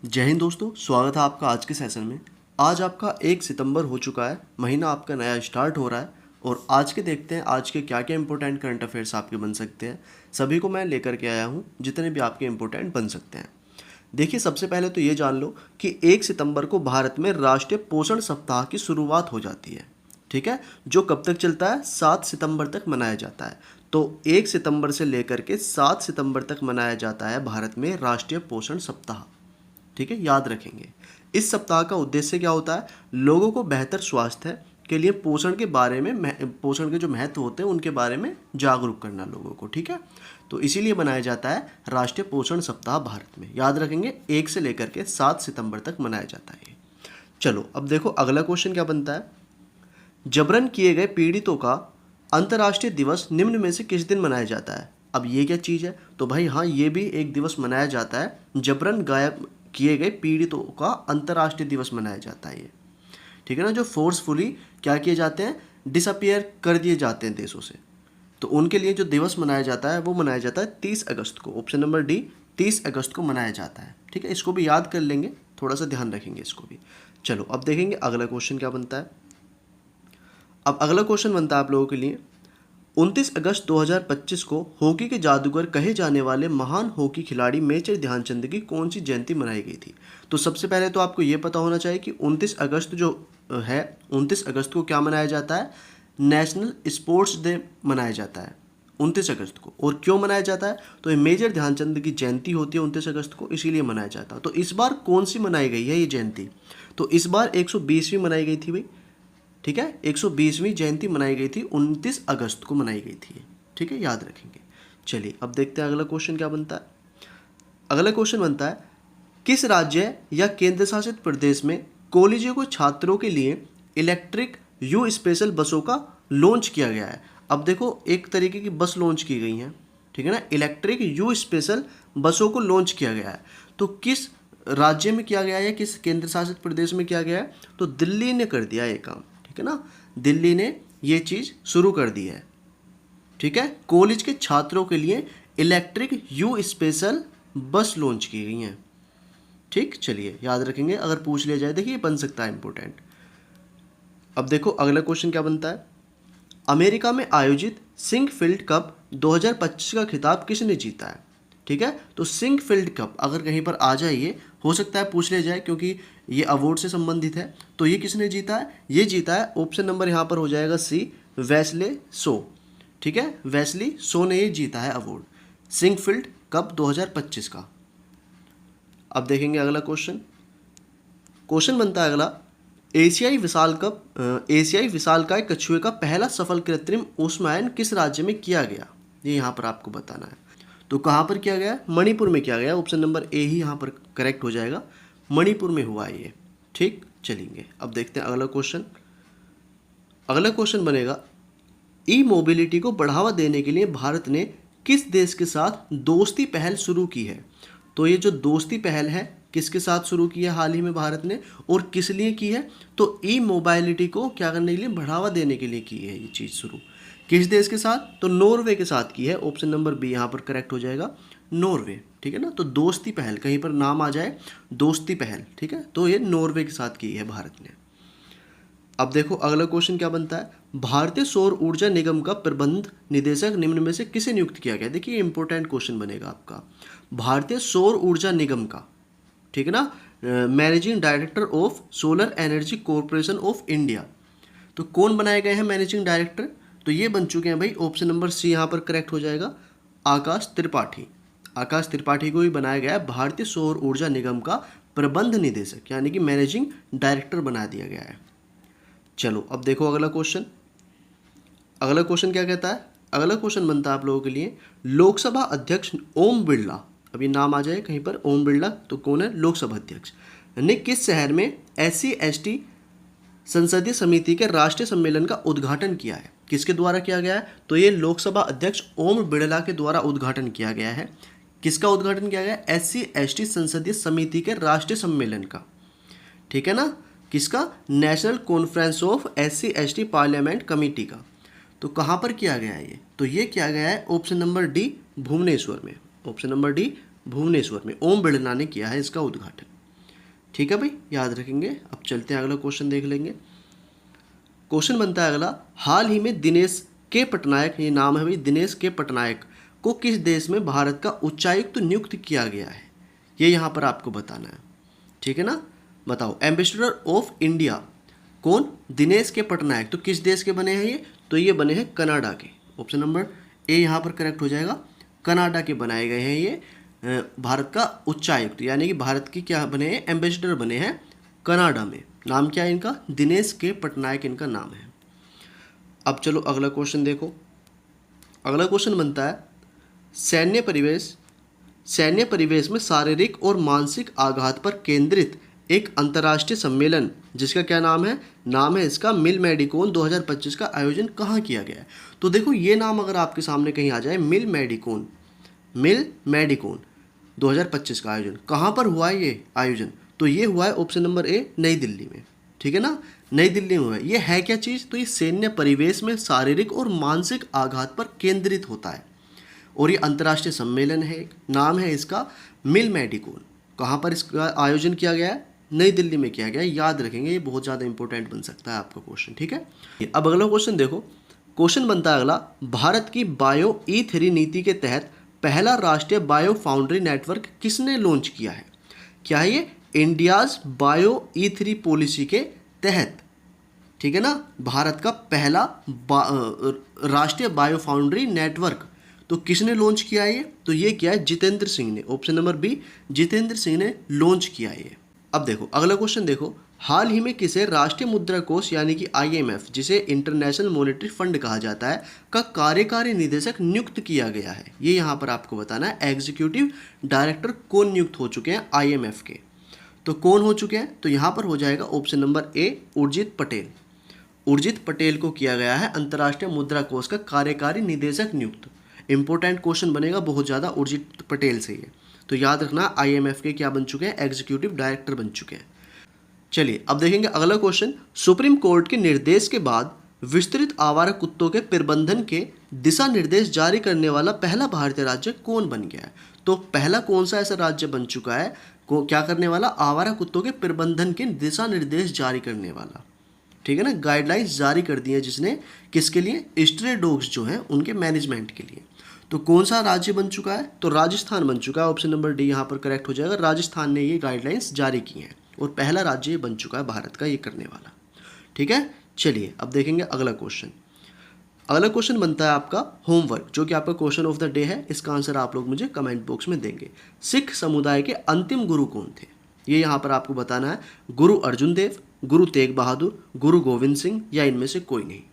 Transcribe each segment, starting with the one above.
जय हिंद दोस्तों, स्वागत है आपका आज के सेशन में। आज आपका 1 सितंबर हो चुका है, महीना आपका नया स्टार्ट हो रहा है और आज के देखते हैं आज के क्या क्या इंपॉर्टेंट करंट अफेयर्स आपके बन सकते हैं। सभी को मैं लेकर के आया हूं, जितने भी आपके इंपॉर्टेंट बन सकते हैं। देखिए, सबसे पहले तो ये जान लो कि 1 सितंबर को भारत में राष्ट्रीय पोषण सप्ताह की शुरुआत हो जाती है। ठीक है, जो कब तक चलता है? 7 सितंबर तक मनाया जाता है। तो 1 सितंबर से लेकर के 7 सितंबर तक मनाया जाता है भारत में राष्ट्रीय पोषण सप्ताह। ठीक है, याद रखेंगे। इस सप्ताह का उद्देश्य क्या होता है? लोगों को बेहतर स्वास्थ्य के लिए पोषण के बारे में, पोषण के जो महत्व होते हैं उनके बारे में जागरूक करना लोगों को। ठीक है, तो इसीलिए बनाया जाता है राष्ट्रीय पोषण सप्ताह भारत में। याद रखेंगे, 1 से लेकर के 7 सितंबर तक मनाया जाता है। चलो अब देखो अगला क्वेश्चन क्या बनता है। जबरन किए गए पीड़ितों का अंतर्राष्ट्रीय दिवस निम्न में से किस दिन मनाया जाता है? अब ये क्या चीज़ है? तो भाई हाँ, ये भी एक दिवस मनाया जाता है। जबरन गायब किए गए पीड़ितों का अंतर्राष्ट्रीय दिवस मनाया जाता है ये। ठीक है ना, जो फोर्सफुली क्या किए जाते हैं, डिसअपियर कर दिए जाते हैं देशों से, तो उनके लिए जो दिवस मनाया जाता है वो मनाया जाता है 30 अगस्त को। ऑप्शन नंबर डी, 30 अगस्त को मनाया जाता है। ठीक है, इसको भी याद कर लेंगे, थोड़ा सा ध्यान रखेंगे इसको भी। चलो अब देखेंगे अगला क्वेश्चन क्या बनता है। अब अगला क्वेश्चन बनता है आप लोगों के लिए, 29 अगस्त 2025 को हॉकी के जादूगर कहे जाने वाले महान हॉकी खिलाड़ी मेजर ध्यानचंद की कौन सी जयंती मनाई गई थी? तो सबसे पहले तो आपको ये पता होना चाहिए कि 29 अगस्त जो है, 29 अगस्त को क्या मनाया जाता है? नेशनल स्पोर्ट्स डे मनाया जाता है 29 अगस्त को। और क्यों मनाया जाता है? तो ये मेजर ध्यानचंद की जयंती होती है 29 अगस्त को, इसीलिए मनाया जाता है। तो इस बार कौन सी मनाई गई है ये जयंती? तो इस बार 120वीं मनाई गई थी भाई। ठीक है, 120वीं जयंती मनाई गई थी, 29 अगस्त को मनाई गई थी। ठीक है, याद रखेंगे। चलिए अब देखते हैं अगला क्वेश्चन क्या बनता है। अगला क्वेश्चन बनता है, किस राज्य या केंद्र शासित प्रदेश में कॉलेजों को छात्रों के लिए इलेक्ट्रिक यू स्पेशल बसों का लॉन्च किया गया है? अब देखो, एक तरीके की बस लॉन्च की गई है। ठीक है ना, इलेक्ट्रिक यू स्पेशल बसों को लॉन्च किया गया है। तो किस राज्य में किया गया है, किस केंद्र शासित प्रदेश में किया गया है? तो दिल्ली ने कर दिया ये काम। ठीक है ना, दिल्ली ने ये चीज़ शुरू कर दी है। ठीक है, कॉलेज के छात्रों के लिए इलेक्ट्रिक यू स्पेशल बस लॉन्च की गई हैं। ठीक, चलिए याद रखेंगे, अगर पूछ लिया जाए देखिए बन सकता है इंपॉर्टेंट। अब देखो अगला क्वेश्चन क्या बनता है। अमेरिका में आयोजित सिंकफील्ड कप 2025 का खिताब किसने जीता है? ठीक है, तो सिंकफील्ड कप अगर कहीं पर आ जाए, ये हो सकता है पूछ लिया जाए क्योंकि ये अवार्ड से संबंधित है। तो ये किसने जीता है? ये जीता है, ऑप्शन नंबर यहाँ पर हो जाएगा सी, वेस्ले सो। ठीक है, वेस्ली सो ने ये जीता है अवार्ड, सिंकफील्ड कप 2025 का। अब देखेंगे अगला क्वेश्चन। क्वेश्चन बनता है अगला, एशियाई विशालकाय कछुए का पहला सफल कृत्रिम ऊष्मायन किस राज्य में किया गया? ये यहाँ पर आपको बताना है। तो कहाँ पर किया गया? मणिपुर में किया गया। ऑप्शन नंबर ए ही यहाँ पर करेक्ट हो जाएगा, मणिपुर में हुआ है ये। ठीक, चलेंगे अब देखते हैं अगला क्वेश्चन। अगला क्वेश्चन बनेगा, ई मोबिलिटी को बढ़ावा देने के लिए भारत ने किस देश के साथ दोस्ती पहल शुरू की है? तो ये जो दोस्ती पहल है किसके साथ शुरू की है हाल ही में भारत ने, और किस लिए की है? तो ई मोबाइलिटी को क्या करने के लिए, बढ़ावा देने के लिए की है ये चीज़ शुरू। किस देश के साथ? तो नॉर्वे के साथ की है। ऑप्शन नंबर बी यहाँ पर करेक्ट हो जाएगा, नॉर्वे। ठीक है ना, तो दोस्ती पहल, कहीं पर नाम आ जाए दोस्ती पहल, ठीक है, तो ये नॉर्वे के साथ की है भारत ने। अब देखो अगला क्वेश्चन क्या बनता है। भारतीय सौर ऊर्जा निगम का प्रबंध निदेशक निम्न में से किसे नियुक्त किया गया? देखिए इंपॉर्टेंट क्वेश्चन बनेगा आपका, भारतीय सौर ऊर्जा निगम का। ठीक है ना, managing director of solar energy corporation of India. तो कौन बनाए गए हैं मैनेजिंग डायरेक्टर? तो ये बन चुके हैं भाई, ऑप्शन नंबर सी यहाँ पर करेक्ट हो जाएगा, आकाश त्रिपाठी। आकाश त्रिपाठी को भी बनाया गया है भारतीय सौर ऊर्जा निगम का प्रबंध निदेशक, यानी कि मैनेजिंग डायरेक्टर बना दिया गया है। चलो अब देखो अगला क्वेश्चन। अगला क्वेश्चन क्या कहता है। अगला क्वेश्चन बनता है आप लोगों के लिए, लोकसभा अध्यक्ष ओम बिरला, अभी नाम आ जाए कहीं पर ओम बिरला, तो कौन है? लोकसभा अध्यक्ष ने किस शहर में SC/ST संसदीय समिति के राष्ट्रीय सम्मेलन का उद्घाटन किया है? किसके द्वारा किया गया है? तो ये लोकसभा अध्यक्ष ओम बिरला के द्वारा उद्घाटन किया गया है। किसका उद्घाटन किया गया? SC/ST संसदीय समिति के राष्ट्रीय सम्मेलन का। ठीक है ना, किसका? National conference of SC/ST parliament committee का। तो कहाँ पर किया गया है ये? तो ये किया गया है ऑप्शन नंबर डी, भुवनेश्वर में। ऑप्शन नंबर डी, भुवनेश्वर में ओम बिरला ने किया है इसका उद्घाटन। ठीक है भाई, याद रखेंगे। अब चलते हैं अगला क्वेश्चन देख लेंगे। क्वेश्चन बनता है अगला, हाल ही में दिनेश के पटनायक, ये नाम है भाई दिनेश के पटनायक, को किस देश में भारत का उच्चायुक्त तो नियुक्त किया गया है? ये यहाँ पर आपको बताना है, ठीक है ना। बताओ, एम्बेसडर ऑफ इंडिया कौन? दिनेश के पटनायक। तो किस देश के बने हैं ये? तो ये बने हैं कनाडा के। ऑप्शन नंबर ए यहाँ पर करेक्ट हो जाएगा। कनाडा के बनाए गए हैं ये भारत का उच्चायुक्त, यानी कि भारत की क्या बने हैं? एम्बेसडर बने हैं कनाडा में। नाम क्या है इनका? दिनेश के पटनायक इनका नाम है। अब चलो अगला क्वेश्चन देखो। अगला क्वेश्चन बनता है, सैन्य परिवेश में शारीरिक और मानसिक आघात पर केंद्रित एक अंतर्राष्ट्रीय सम्मेलन, जिसका क्या नाम है? नाम है इसका मिल मेडिकोन 2025 का आयोजन कहाँ किया गया है? तो देखो, ये नाम अगर आपके सामने कहीं आ जाए, मिल मेडिकोन 2025 का आयोजन कहाँ पर हुआ है ये आयोजन? तो ये हुआ है ऑप्शन नंबर ए, नई दिल्ली में, ठीक है ना। नई दिल्ली में हुआ है। ये है क्या चीज़? तो ये सैन्य परिवेश में शारीरिक और मानसिक आघात पर केंद्रित होता है और ये अंतर्राष्ट्रीय सम्मेलन है। नाम है इसका मिल मेडिकोन। कहाँ पर इसका आयोजन किया गया है? नई दिल्ली में किया गया है। याद रखेंगे, ये बहुत ज़्यादा इंपॉर्टेंट बन सकता है आपका क्वेश्चन, ठीक है। अब अगला क्वेश्चन देखो। क्वेश्चन बनता है अगला, भारत की बायो E3 नीति के तहत पहला राष्ट्रीय बायो फाउंड्री नेटवर्क किसने लॉन्च किया है? क्या है ये? इंडियाज बायो E3 पॉलिसी के तहत, ठीक है ना, भारत का पहला राष्ट्रीय बायो फाउंड्री नेटवर्क तो किसने लॉन्च किया है ये? तो ये किया है जितेंद्र सिंह ने। Option number B, Jitendra Singh ने लॉन्च किया है ये। अब देखो अगला क्वेश्चन देखो, हाल ही में किसे राष्ट्रीय मुद्रा कोष यानी कि IMF, जिसे इंटरनेशनल मॉनेटरी फंड कहा जाता है, का कार्यकारी निदेशक नियुक्त किया गया है? ये यहाँ पर आपको बताना है। एग्जीक्यूटिव डायरेक्टर कौन नियुक्त हो चुके हैं IMF के? तो कौन हो चुके हैं? तो यहाँ पर हो जाएगा option number A, Urjit Patel. Urjit Patel को किया गया है अंतर्राष्ट्रीय मुद्रा कोष का कार्यकारी निदेशक नियुक्त। इंपॉर्टेंट क्वेश्चन बनेगा बहुत ज़्यादा उर्जित पटेल से ये, तो याद रखना IMF के क्या बन चुके हैं? एग्जीक्यूटिव डायरेक्टर बन चुके हैं। चलिए अब देखेंगे अगला क्वेश्चन। सुप्रीम कोर्ट के निर्देश के बाद विस्तृत आवारा कुत्तों के प्रबंधन के दिशा निर्देश जारी करने वाला पहला भारतीय राज्य कौन बन गया है? तो पहला कौन सा ऐसा राज्य बन चुका है क्या करने वाला? आवारा कुत्तों के प्रबंधन के दिशा निर्देश जारी करने वाला, ठीक है ना। गाइडलाइंस जारी कर दी है जिसने, किसके लिए? स्ट्रे डॉग्स जो हैं उनके मैनेजमेंट के लिए। तो कौन सा राज्य बन चुका है? तो राजस्थान बन चुका है। ऑप्शन नंबर डी यहाँ पर करेक्ट हो जाएगा। राजस्थान ने ये गाइडलाइंस जारी की हैं और पहला राज्य ये बन चुका है भारत का ये करने वाला, ठीक है। चलिए अब देखेंगे अगला क्वेश्चन। अगला क्वेश्चन बनता है आपका होमवर्क, जो कि आपका क्वेश्चन ऑफ द डे है। इसका आंसर आप लोग मुझे कमेंट बॉक्स में देंगे। सिख समुदाय के अंतिम गुरु कौन थे? ये यहाँ पर आपको बताना है। गुरु अर्जुन देव, गुरु तेग बहादुर, गुरु गोविंद सिंह, या इनमें से कोई नहीं।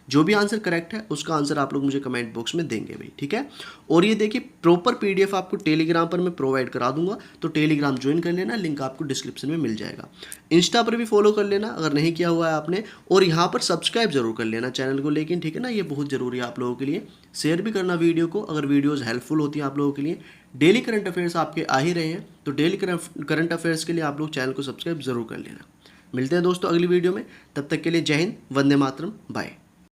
जो भी आंसर करेक्ट है उसका आंसर आप लोग मुझे कमेंट बॉक्स में देंगे भाई, ठीक है। और ये देखिए, प्रॉपर PDF आपको टेलीग्राम पर मैं प्रोवाइड करा दूंगा, तो टेलीग्राम ज्वाइन कर लेना, लिंक आपको डिस्क्रिप्शन में मिल जाएगा। इंस्टा पर भी फॉलो कर लेना अगर नहीं किया हुआ है आपने, और यहाँ पर सब्सक्राइब जरूर कर लेना चैनल को, लेकिन ठीक है ना, ये बहुत ज़रूरी है आप लोगों के लिए। शेयर भी करना वीडियो को अगर वीडियोज़ हेल्पफुल होती हैं आप लोगों के लिए। डेली करंट अफेयर्स आपके आ ही रहे हैं, तो डेली करंट अफेयर्स के लिए आप लोग चैनल को सब्सक्राइब जरूर कर लेना। मिलते हैं दोस्तों अगली वीडियो में, तब तक के लिए जय हिंद, वंदे मातरम, बाय।